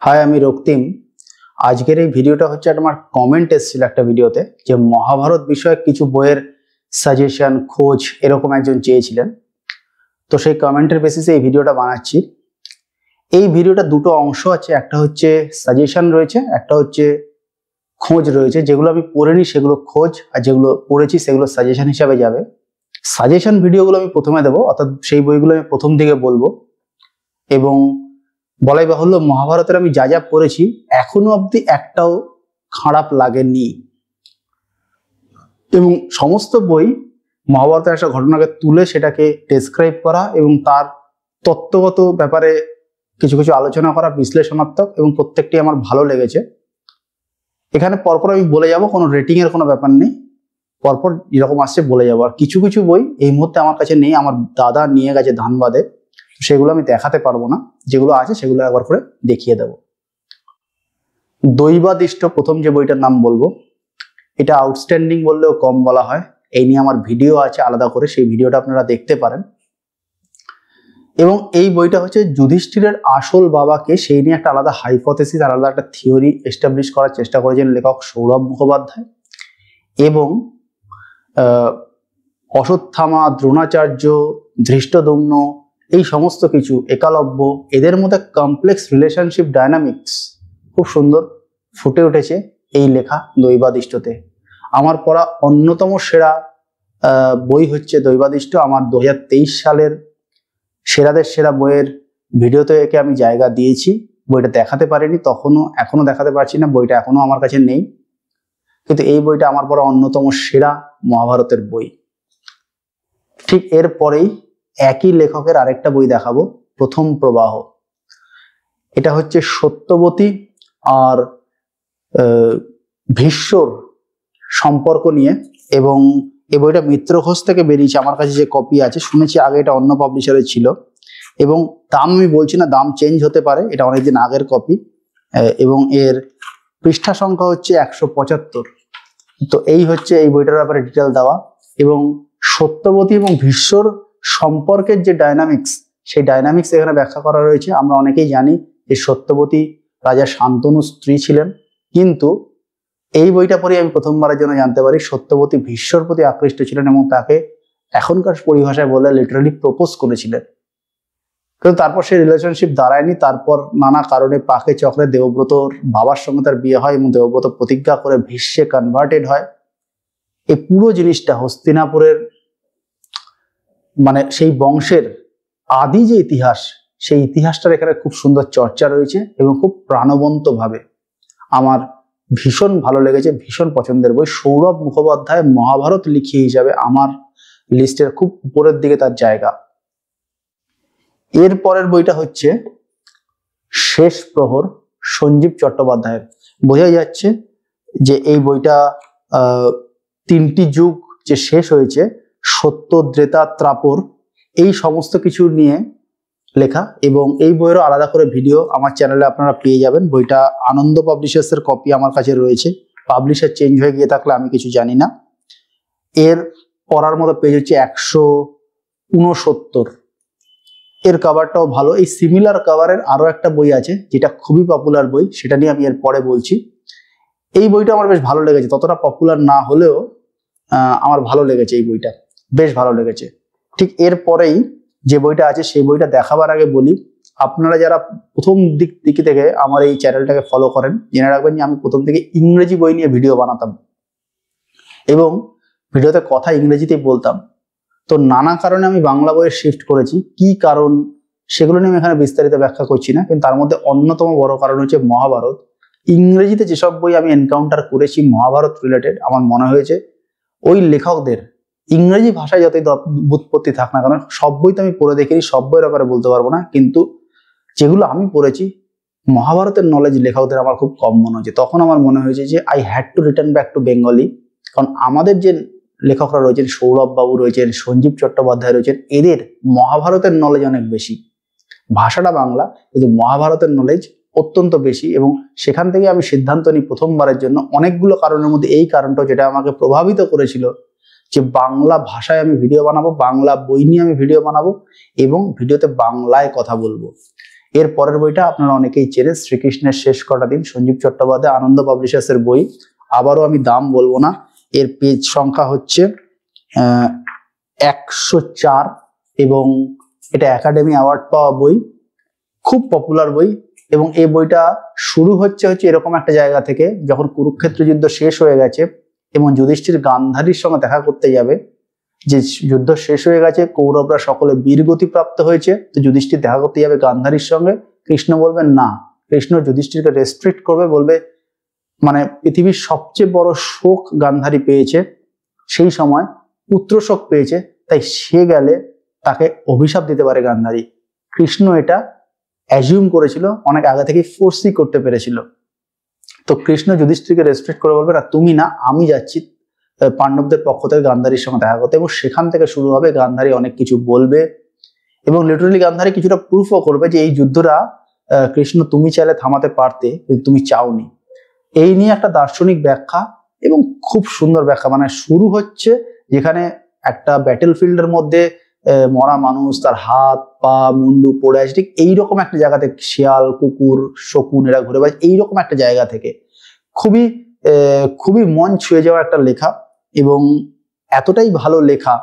High, আমি রক্তিম। আজকের এই ভিডিওটা হচ্ছে আমার কমেন্ট এসেছিল একটা ভিডিওতে যে মহাভারত বিষয়ক কিছু বইয়ের সাজেশন খোঁজ এরকম একজন চেয়েছিলেন। তো সেই কমেন্টের বেসিসে এই ভিডিওটা বানাচ্ছি। এই ভিডিওটা দুটো অংশ আছে, একটা হচ্ছে সাজেশন রয়েছে, একটা হচ্ছে খোঁজ রয়েছে। যেগুলো আমি পড়িনি সেগুলো খোঁজ, আর যেগুলো পড়েছি সেগুলো সাজেশন হিসাবে যাবে। সাজেশন ভিডিওগুলো আমি প্রথমে দেবো, অর্থাৎ সেই বইগুলো আমি প্রথম দিকে বলবো। এবং বলাই বাহুল্য, মহাভারতের আমি যা যা পড়েছি এখনো অবধি একটাও খারাপ লাগেনি। এবং সমস্ত বই মহাভারতের একটা ঘটনাকে তুলে সেটাকে ডেসক্রাইব করা এবং তার তত্ত্বগত ব্যাপারে কিছু কিছু আলোচনা করা, বিশ্লেষণাত্মক, এবং প্রত্যেকটি আমার ভালো লেগেছে। এখানে পরপর আমি বলে যাব, কোনো রেটিং এর কোনো ব্যাপার নেই, পরপর যেরকম আসছে বলে যাবো। আর কিছু কিছু বই এই মুহূর্তে আমার কাছে নেই, আমার দাদা নিয়ে গেছে ধানবাদে, সেগুলো আমি দেখাতে পারবো না। যেগুলো আছে সেগুলো একবার করে দেখিয়ে দেব। দৈবাদিষ্ট প্রথম যে বইটার নাম বলবো, এটা আউটস্ট্যান্ডিং বললেও কম বলা হয়। এই নিয়ে আমার ভিডিও আছে আলাদা করে, সেই ভিডিওটা আপনারা দেখতে পারেন। এবং এই বইটা হচ্ছে যুধিষ্ঠিরের আসল বাবাকে, সেই নিয়ে একটা আলাদা হাইপোথেসিস, আলাদা একটা থিওরি এস্টাবলিশ করার চেষ্টা করেছেন লেখক সৌরভ মুখোপাধ্যায়। এবং অশ্বত্থামা, দ্রোণাচার্য, ধৃষ্টদ্যুম্ন, এই সমস্ত কিছু, একলব্য, এদের মধ্যে কমপ্লেক্স রিলেশনশিপ ডায়নামিক্স খুব সুন্দর ফুটে উঠেছে এই লেখা দৈবাদিষ্টতে। আমার পড়া অন্যতম সেরা বই হচ্ছে দৈবাদিষ্ট। আমার 2023 সালের সেরাদের সেরা বইয়ের ভিডিওতে একে আমি জায়গা দিয়েছি। বইটা দেখাতে পারিনি তখনও, এখনো দেখাতে পারছি না, বইটা এখনো আমার কাছে নেই। কিন্তু এই বইটা আমার পড়া অন্যতম সেরা মহাভারতের বই। ঠিক এর পরেই একই লেখকের আরেকটা বই দেখাবো, প্রথম প্রবাহ। এটা হচ্ছে সত্যবতী আর ভীষ্মর সম্পর্ক নিয়ে। এবং এই বইটা মিত্র ঘোষ থেকে বেরিয়েছে, আমার কাছে যে কপি আছে। শুনেছি আগে এটা অন্য পাবলিশারে ছিল। এবং দাম আমি বলছি না, দাম চেঞ্জ হতে পারে, এটা অনেকদিন আগের কপি। এবং এর পৃষ্ঠা সংখ্যা হচ্ছে 175। তো এই হচ্ছে এই বইটার ব্যাপারে ডিটেল দেওয়া। এবং সত্যবতী এবং ভীষ্মর সম্পর্কের যে ডায়নামিক্স, সেই ডায়নামিক্স এখানে ব্যাখ্যা করা রয়েছে। আমরা অনেকেই জানি যে সত্যবতী রাজা শান্তনুর স্ত্রী ছিলেন, কিন্তু এই বইটা পড়ে আমি প্রথমবারের জন্য জানতে পারি সত্যবতী ভীষ্মর প্রতি আকৃষ্ট ছিলেন এবং তাকে এখনকার পরিভাষায় বলে লিটারালি প্রপোজ করেছিলেন। কিন্তু তারপর সেই রিলেশনশিপ দাঁড়ায়নি। তারপর নানা কারণে পাকে চক্রে দেবব্রতর বাবার সঙ্গে তার বিয়ে হয় এবং দেবব্রত প্রতিজ্ঞা করে ভীষ্মে কনভার্টেড হয়। এই পুরো জিনিসটা হস্তিনাপুরের, মানে সেই বংশের আদি যে ইতিহাস, সেই ইতিহাসটার এখানে খুব সুন্দর চর্চা রয়েছে এবং খুব প্রাণবন্ত ভাবে। আমার ভীষণ ভালো লেগেছে, ভীষণ পছন্দের বই। সৌরভ মুখোপাধ্যায় মহাভারত লিখি হিসাবে আমার লিস্টের খুব উপরের দিকে তার জায়গা। এর পরের বইটা হচ্ছে শেষ প্রহর, সঞ্জীব চট্টোপাধ্যায়ের। বোঝা যাচ্ছে যে এই বইটা তিনটি যুগ যে শেষ হয়েছে, সত্য, ত্রেতা, ত্রাপর, এই সমস্ত কিছু নিয়ে লেখা। এবং এই বইয়েরও আলাদা করে ভিডিও আমার চ্যানেলে আপনারা পেয়ে যাবেন। বইটা আনন্দ পাবলিশার্সের কপি আমার কাছে রয়েছে, পাবলিশার চেঞ্জ হয়ে গিয়ে থাকলে আমি কিছু জানি না। এর পড়ার মতো পেজ হচ্ছে 169। এর কভারটাও ভালো। এই সিমিলার কভারের আরো একটা বই আছে যেটা খুবই পপুলার বই, সেটা নিয়ে আমি এর পরে বলছি। এই বইটা আমার বেশ ভালো লেগেছে, ততটা পপুলার না হলেও আমার ভালো লেগেছে, এই বইটা বেশ ভালো লেগেছে। ঠিক এর পরেই যে বইটা আছে সেই বইটা দেখাবার আগে বলি, আপনারা যারা প্রথম দিক থেকে আমার এই চ্যানেলটাকে ফলো করেন, জেনে রাখবেন যে আমি প্রথম থেকে ইংরেজি বই নিয়ে ভিডিও বানাতাম এবং ভিডিওতে কথা ইংরেজিতেই বলতাম। তো নানা কারণে আমি বাংলা বইয়ে শিফট করেছি। কি কারণ সেগুলো নিয়ে আমি এখানে বিস্তারিত ব্যাখ্যা করছি না, কিন্তু তার মধ্যে অন্যতম বড় কারণ হচ্ছে মহাভারত। ইংরেজিতে যেসব বই আমি এনকাউন্টার করেছি মহাভারত রিলেটেড, আমার মনে হয়েছে ওই লেখকদের ইংরেজি ভাষায় যতই বুৎপত্তি থাক না কেন, সব বই তো আমি পড়ে দেখিনি, সব বইয়ের ব্যাপারে বলতে পারবো না, কিন্তু যেগুলো আমি পড়েছি মহাভারতের নলেজ লেখকদের আমার খুব কম মনে হয়েছে। তখন আমার মনে হয়েছে যে I had to return back to Bengali. কারণ আমাদের যে লেখকরা রয়েছেন, সৌরভ বাবু রয়েছেন, সঞ্জীব চট্টোপাধ্যায় রয়েছেন, এদের মহাভারতের নলেজ অনেক বেশি। ভাষাটা বাংলা, কিন্তু মহাভারতের নলেজ অত্যন্ত বেশি। এবং সেখান থেকে আমি সিদ্ধান্ত নিই প্রথমবারের জন্য, অনেকগুলো কারণের মধ্যে এই কারণটা যেটা আমাকে প্রভাবিত করেছিল, যে বাংলা ভাষায় আমি ভিডিও বানাবো, বাংলা বই নিয়ে আমি ভিডিও বানাবো এবং ভিডিওতে বাংলায় কথা বলবো। এর পরের বইটা আপনারা অনেকেই চেনেন, শ্রীকৃষ্ণের শেষ কটা দিন, সঞ্জীব চট্টোপাধ্যায়, আনন্দ পাবলিশার্সের বই। আবারও আমি দাম বলবো না, এর পেজ সংখ্যা হচ্ছে 104 এবং এটা একাডেমি অ্যাওয়ার্ড পাওয়া বই, খুব পপুলার বই। এবং এই বইটা শুরু হচ্ছে এরকম একটা জায়গা থেকে, যখন কুরুক্ষেত্র যুদ্ধ শেষ হয়ে গেছে এবং যুধিষ্ঠির গান্ধারীর সঙ্গে দেখা করতে যাবে, যে যুদ্ধ শেষ হয়ে গেছে, কৌরবরা সকলে বীরগতি প্রাপ্ত হয়েছে, তো যুধিষ্ঠির দেখা করতে যাবে গান্ধারীর সঙ্গে। কৃষ্ণ বলবেন না, কৃষ্ণ যুধিষ্ঠিরকে রেস্ট্রিক্ট করবে, বলবে মানে পৃথিবীর সবচেয়ে বড় শোক গান্ধারী পেয়েছে, সেই সময় পুত্র শোক পেয়েছে, তাই সে গেলে তাকে অভিশাপ দিতে পারে গান্ধারী। কৃষ্ণ এটা অ্যাজিউম করেছিল, অনেক আগে থেকে ফোর্সই করতে পেরেছিল। তো কৃষ্ণ যুধিষ্ঠিরকে রেস্ট্রিক্ট করে বলবে না, তুমি না, আমি যাচ্ছি পাণ্ডবদের পক্ষ থেকে গান্ধারীর সঙ্গে দেখা করতে। এবং সেখান থেকে শুরু হবে, গান্ধারী অনেক কিছু বলবে এবং লিটারালি গান্ধারী কিছুটা প্রুফও করবে যে এই যুদ্ধটা কৃষ্ণ তুমি চাইলে থামাতে পারতে, কিন্তু তুমি চাওনি। এই নিয়ে একটা দার্শনিক ব্যাখ্যা এবং খুব সুন্দর ব্যাখ্যা। মানে শুরু হচ্ছে যেখানে একটা ব্যাটেল ফিল্ডের মধ্যে মরা মানুষ, তার হাত পা মুন্ডু পড়ে আছে, ঠিক এইরকম একটা জায়গা থেকে, শিয়াল কুকুর শকুন এরা ঘুরে বেড়াচ্ছে, এইরকম একটা জায়গা থেকে খুবই খুবই মন ছুঁয়ে যাওয়া একটা লেখা। এবং এতটাই ভালো লেখা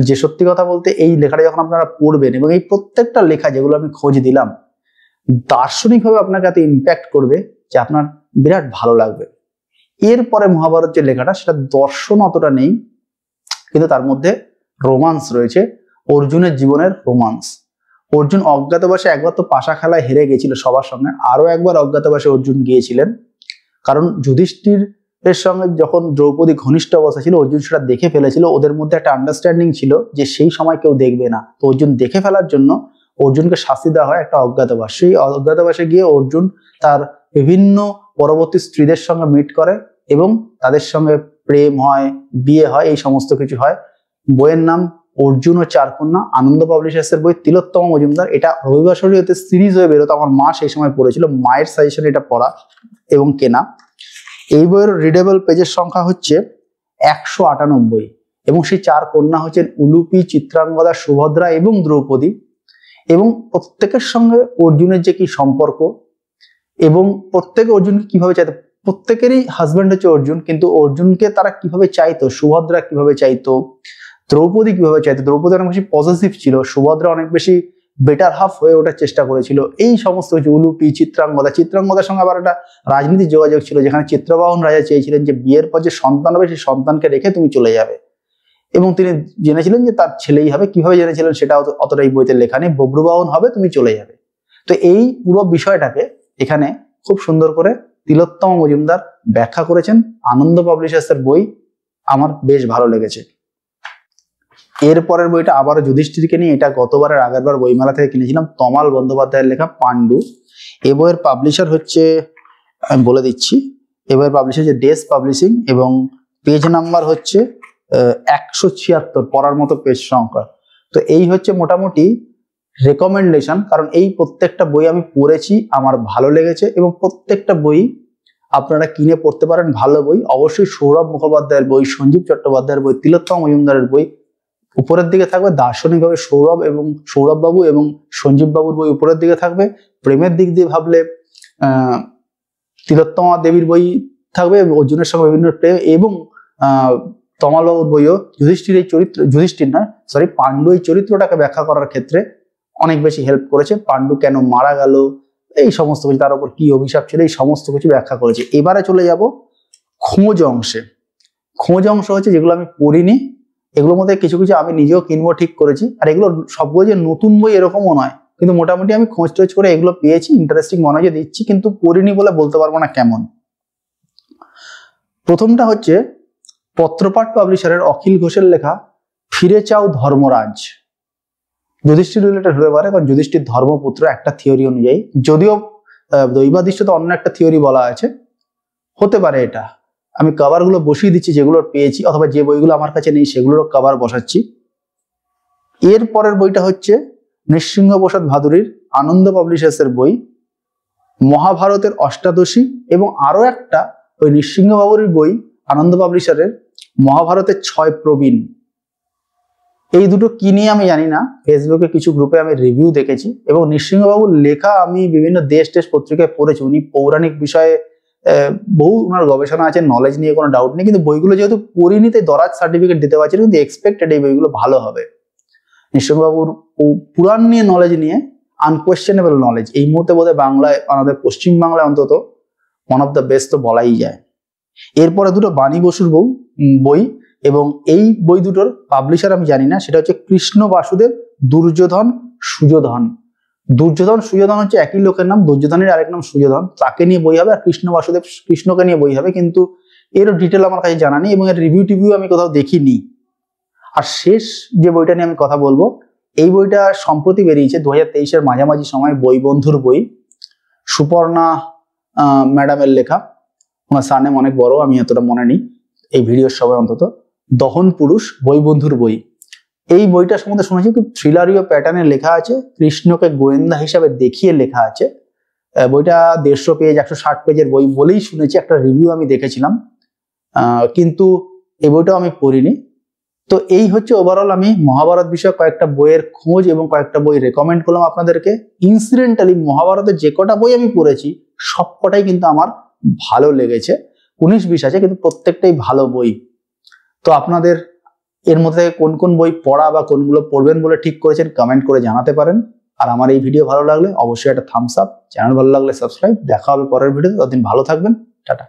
যে সত্যি কথা বলতে এই লেখাটা যখন আপনারা পড়বেন এবং এই প্রত্যেকটা লেখা যেগুলো আমি খোঁজ দিলাম, দার্শনিকভাবে আপনাকে এত ইম্প্যাক্ট করবে যে আপনার বিরাট ভালো লাগবে। এরপরে মহাভারত যে লেখাটা, সেটা দর্শন অতটা নেই, কিন্তু তার মধ্যে রোমান্স রয়েছে, অর্জুনের জীবনের রোমান্স। অর্জুন অজ্ঞাতবাসে একবার তো পাশা খেলায় হেরে গেছিল সবার সঙ্গে, আরো একবার অজ্ঞাতবাসে অর্জুন গিয়েছিলেন, কারণ যুধিষ্ঠিরের সঙ্গে যখন দ্রৌপদী ঘনিষ্ঠ অবস্থা ছিল, অর্জুন সেটা দেখে ফেলেছিল। ওদের মধ্যে একটা আন্ডারস্ট্যান্ডিং ছিল যে সেই সময় কেউ দেখবে না, তো অর্জুন দেখে ফেলার জন্য অর্জুনকে শাস্তি দেওয়া হয় একটা অজ্ঞাতবাস। সেই অজ্ঞাতবাসে গিয়ে অর্জুন তার বিভিন্ন পরবর্তী স্ত্রীদের সঙ্গে মিট করে এবং তাদের সঙ্গে প্রেম হয়, বিয়ে হয়, এই সমস্ত কিছু হয়। বইয়ের নাম অর্জুন ও চার কন্যা, আনন্দ পাবলিশার্সের বই, তিলোত্তমা মজুমদার। এটা রবিবাসরী হতে সিরিজ হয়ে বেরোতো, আমার মা সেই সময় পড়েছিল, মায়ের সাজেশনে এটা পড়া এবং কেনা। এই বইয়ের রিডেবল পেজের সংখ্যা হচ্ছে 198 এবং সেই চার কন্যা হচ্ছেন উলুপি, চিত্রাঙ্গদা, সুভদ্রা এবং দ্রৌপদী। এবং প্রত্যেকের সঙ্গে অর্জুনের যে কি সম্পর্ক এবং প্রত্যেকে অর্জুনকে কিভাবে চাইতো, প্রত্যেকেরই হাজব্যান্ড হচ্ছে অর্জুন, কিন্তু অর্জুনকে তারা কিভাবে চাইতো, সুভদ্রা কিভাবে চাইতো, দ্রৌপদী কিভাবে চাইতো। দ্রৌপদী অনেক বেশি পজিটিভ ছিল, সুভদ্রা অনেক বেশি বেটার হাফ হয়ে ওঠার চেষ্টা করেছিল, এই সমস্ত কিছু। উলুপি, চিত্রাঙ্গদার সঙ্গে আবার একটা রাজনীতি যোগাযোগ ছিল, যেখানে চিত্রবাহন রাজা চেয়েছিলেন যে বিয়ের পর যে সন্তান হবে সেই সন্তানকে রেখে তুমি চলে যাবে, এবং তিনি জেনেছিলেন যে তার ছেলেই হবে। কিভাবে জেনেছিলেন সেটা অতটাই বইতে লেখা নেই, বব্রুবাহন হবে, তুমি চলে যাবে। তো এই পুরো বিষয়টাকে এখানে খুব সুন্দর করে তিলোত্তমা মজুমদার ব্যাখ্যা করেছেন। আনন্দ পাবলিশার্সের বই, আমার বেশ ভালো লেগেছে। এরপরের বইটা আবারও যুধিষ্ঠিরকে নিয়ে, এটা গতবারের আগেরবার বইমেলা থেকে কিনেছিলাম, তমাল বন্দ্যোপাধ্যায়ের লেখা পাণ্ডু। এ বইয়ের পাবলিশার হচ্ছে, আমি বলে দিচ্ছি, এ বইয়ের পাবলিশার হচ্ছে ডেস পাবলিশিং এবং পেজ নাম্বার হচ্ছে 176, পড়ার মতো পেজ সংখ্যা। তো এই হচ্ছে মোটামুটি রেকমেন্ডেশন, কারণ এই প্রত্যেকটা বই আমি পড়েছি, আমার ভালো লেগেছে এবং প্রত্যেকটা বই আপনারা কিনে পড়তে পারেন। ভালো বই অবশ্যই সৌরভ মুখোপাধ্যায়ের বই, সঞ্জীব চট্টোপাধ্যায়ের বই, তিলোত্তমা মজুমদারের বই উপরের দিকে থাকবে, দার্শনিকভাবে সৌরভ বাবু এবং সঞ্জীব বাবুর বই উপরের দিকে থাকবে। প্রেমের দিক দিয়ে ভাবলে তিলোত্তমা দেবীর বই থাকবে, অর্জুনের সঙ্গে বিভিন্ন প্রেম, এবং তমাল বাবুর বইও পাণ্ডু এই চরিত্রটাকে ব্যাখ্যা করার ক্ষেত্রে অনেক বেশি হেল্প করেছে। পাণ্ডু কেন মারা গেল, এই সমস্ত কিছু, তার উপর কি অভিশাপ ছিল, এই সমস্ত কিছু ব্যাখ্যা করেছে। এবারে চলে যাব খোঁজ অংশে। খোঁজ অংশ হচ্ছে যেগুলো আমি পড়িনি, এগুলোর মধ্যে কিছু কিছু আমি নিজেও কিনবো ঠিক করেছি, আর এগুলো সবগুলো যে নতুন বই এরকমও নয়, কিন্তু মোটামুটি আমি খোঁজ টোজ করে এগুলো পেয়েছি, ইন্টারেস্টিং মনে হয় দিচ্ছি, কিন্তু পড়িনি বলে বলতে পারবো না কেমন। প্রথমটা হচ্ছে পত্রপাঠ পাবলিশারের অখিল ঘোষের লেখা ফিরে চাও ধর্মরাজ। যুধিষ্ঠির রিলেটেড হতে পারে, কারণ যুধিষ্ঠির ধর্মপুত্র একটা থিওরি অনুযায়ী, যদিও দৈবাদিষ্টতে অন্য একটা থিওরি বলা আছে, হতে পারে এটা। আমি কভারগুলো বসিয়ে দিচ্ছি যেগুলো পেয়েছি, অথবা যে বইগুলো আমার কাছে নেই সেগুলোর কভার বসাচ্ছি। এর পরের বইটা হচ্ছে নৃসিংহ প্রসাদ ভাদুরীর, আনন্দ পাবলিশার্সের বই, মহাভারতের অষ্টাদশী, এবং আরো একটা ওই নৃসিংহ বাবুর বই, আনন্দ পাবলিশারের, মহাভারতের 6 প্রবীণ। এই দুটো কি নিয়ে আমি জানি না, ফেসবুকে কিছু গ্রুপে আমি রিভিউ দেখেছি এবং নৃসিংহবাবুর লেখা আমি বিভিন্ন দেশ পত্রিকায় পড়েছি। উনি পৌরাণিক বিষয়ে বহু ওনার গবেষণা আছে, নলেজ নিয়ে কোনো ডাউট নেই, কিন্তু বইগুলো যেহেতু পড়িনি তাই দরাজ সার্টিফিকেট দিতে পারছি না, কিন্তু এক্সপেক্টেড এই বইগুলো ভালো হবে। নৃসিংহবাবুর পুরাণ নিয়ে নলেজ নিয়ে আনকোয়েশ্চেনেবল নলেজ, এই মুহূর্তে বোধহয় বাংলায়, আমাদের পশ্চিম বাংলায় অন্তত ওয়ান অফ দ্য বেস্ট তো বলাই যায়। এরপরে দুটো বাণী বসুর বই, এবং এই বই দুটোর পাবলিশার আমি জানি না, সেটা হচ্ছে কৃষ্ণ বাসুদেব দুর্যোধন সুযোধন। দুর্যোধন সুযোধন হচ্ছে একই লোকের নাম, দুর্যোধনের আরেক নাম সুযোধন, তাকে নিয়ে বই হবে, আর কৃষ্ণ বাসুদেব কৃষ্ণকে নিয়ে বই হবে, কিন্তু এর ডিটেল আমার কাছে জানা নেই এবং এর রিভিউ টিভিউ আমি কোথাও দেখিনি। আর শেষ যে বইটা নিয়ে আমি কথা বলবো, এই বইটা সম্প্রতি বেরিয়েছে 2023-এর মাঝামাঝি সময়, বই বন্ধুর বই, সুপর্ণা ম্যাডামের লেখা। ওনার সারনেম অনেক বড়, আমি এতটা মনে নেই এই ভিডিওর সময় অন্তত। দহন পুরুষ বই বন্ধুর বই। এই বইটার সম্বন্ধে শুনেছি খুব থ্রিলারীয় প্যাটার্নে লেখা আছে, কৃষ্ণকে গোয়েন্দা হিসাবে দেখিয়ে লেখা আছে। বইটা 150 পেজ 160 পেজের বই বলেই শুনেছি, একটা রিভিউ আমি দেখেছিলাম, কিন্তু এই বইটাও আমি পড়িনি। তো এই হচ্ছে ওভারঅল আমি মহাভারত বিষয়ে কয়েকটা বইয়ের খোঁজ এবং কয়েকটা বই রেকমেন্ড করলাম আপনাদেরকে। ইনসিডেন্টালি মহাভারতের যে কটা বই আমি পড়েছি সবকটাই কিন্তু আমার ভালো লেগেছে, 19-20 আছে কিন্তু প্রত্যেকটাই ভালো বই। তো আপনাদের এর মধ্যে কোন কোন বই পড়া বা কোনগুলো পড়বেন বলে ঠিক করেছেন কমেন্ট করে জানাতে পারেন। আর আমার এই ভিডিও ভালো লাগলে অবশ্যই একটা থামস আপ, চ্যানেল ভালো লাগলে সাবস্ক্রাইব। দেখা হবে পরের ভিডিওতে, ততদিন ভালো থাকবেন, টাটা।